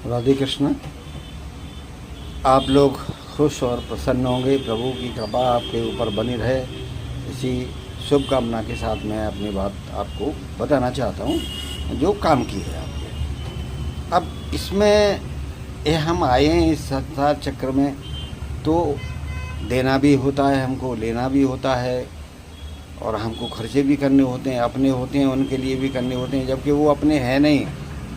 राधे कृष्ण। आप लोग खुश और प्रसन्न होंगे, प्रभु की कृपा आपके ऊपर बनी रहे, इसी शुभकामना के साथ मैं अपनी बात आपको बताना चाहता हूँ जो काम की है आपके। अब इसमें ये हम आए हैं इस संसार चक्र में, तो देना भी होता है, हमको लेना भी होता है, और हमको खर्चे भी करने होते हैं, अपने होते हैं उनके लिए भी करने होते हैं, जबकि वो अपने हैं नहीं।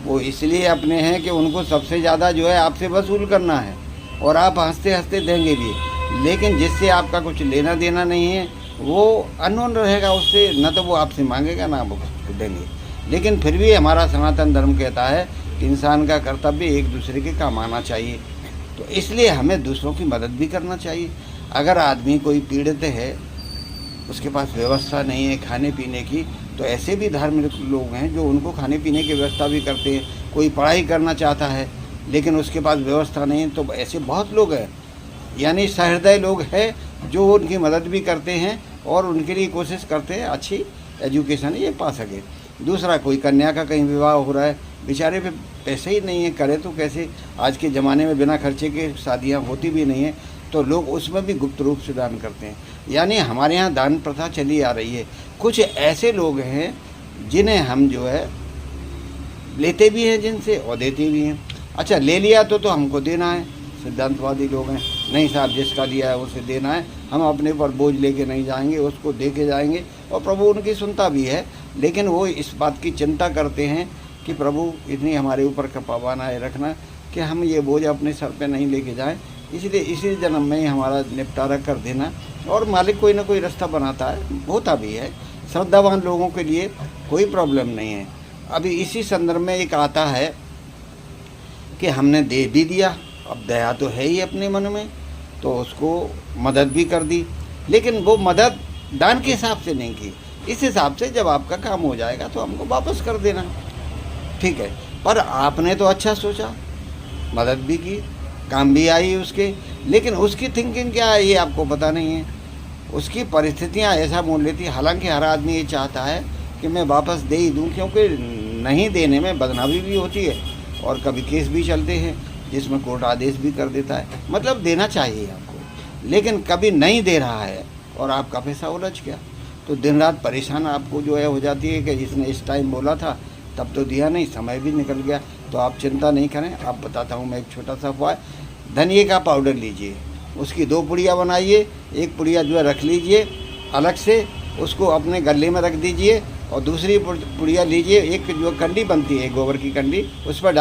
वो इसलिए अपने हैं कि उनको सबसे ज़्यादा जो है आपसे वसूल करना है, और आप हंसते हंसते देंगे भी। लेकिन जिससे आपका कुछ लेना देना नहीं है वो अननोन रहेगा, उससे न तो वो आपसे मांगेगा ना वो कुछ देंगे। लेकिन फिर भी हमारा सनातन धर्म कहता है कि इंसान का कर्तव्य एक दूसरे के काम आना चाहिए, तो इसलिए हमें दूसरों की मदद भी करना चाहिए। अगर आदमी कोई पीड़ित है, उसके पास व्यवस्था नहीं है खाने पीने की, तो ऐसे भी धार्मिक लोग हैं जो उनको खाने पीने की व्यवस्था भी करते हैं। कोई पढ़ाई करना चाहता है लेकिन उसके पास व्यवस्था नहीं, तो ऐसे बहुत लोग हैं, यानी सहृदय लोग हैं जो उनकी मदद भी करते हैं और उनके लिए कोशिश करते हैं अच्छी एजुकेशन ये पा सके। दूसरा, कोई कन्या का कहीं विवाह हो रहा है, बेचारे पे पैसे ही नहीं है, करे तो कैसे। आज के ज़माने में बिना खर्चे के शादियाँ होती भी नहीं हैं, तो लोग उसमें भी गुप्त रूप से दान करते हैं। यानी हमारे यहाँ दान प्रथा चली आ रही है। कुछ ऐसे लोग हैं जिन्हें हम जो है लेते भी हैं जिनसे और देते भी हैं। अच्छा, ले लिया तो हमको देना है, सिद्धांतवादी लोग हैं, नहीं साहब जिसका लिया है उसे देना है, हम अपने पर बोझ लेके नहीं जाएंगे, उसको दे के जाएंगे। और प्रभु उनकी सुनता भी है, लेकिन वो इस बात की चिंता करते हैं कि प्रभु इतनी हमारे ऊपर कृपा बनाए रखना कि हम ये बोझ अपने सर पे नहीं लेके जाएं। इसलिए इसी जन्म में ही हमारा निपटारा कर देना, और मालिक कोई ना कोई रास्ता बनाता है, होता भी है। श्रद्धावान लोगों के लिए कोई प्रॉब्लम नहीं है। अभी इसी संदर्भ में एक आता है कि हमने दे भी दिया, अब दया तो है ही अपने मन में, तो उसको मदद भी कर दी, लेकिन वो मदद दान के हिसाब से नहीं की। इस हिसाब से जब आपका काम हो जाएगा तो हमको वापस कर देना, ठीक है। पर आपने तो अच्छा सोचा, मदद भी की, काम भी आई उसके, लेकिन उसकी थिंकिंग क्या है ये आपको पता नहीं है। उसकी परिस्थितियाँ ऐसा मोल लेती। हालांकि हर आदमी ये चाहता है कि मैं वापस दे ही दूँ, क्योंकि नहीं देने में बदनामी भी होती है और कभी केस भी चलते हैं जिसमें कोर्ट आदेश भी कर देता है। मतलब देना चाहिए आपको, लेकिन कभी नहीं दे रहा है और आपका पैसा उलझ गया तो दिन रात परेशान आपको जो है हो जाती है कि जिसने इस टाइम बोला था तब तो दिया नहीं, समय भी निकल गया। तो आप चिंता नहीं करें, आप बताता हूँ मैं एक छोटा सा उपाय। धनिए का पाउडर लीजिए, उसकी 2 पुड़िया बनाइए, एक पुड़िया जो है रख लीजिए अलग से, उसको अपने गले में रख दीजिए, और दूसरी पुड़िया लीजिए, एक जो कंडी बनती है गोबर की कंडी, उस पर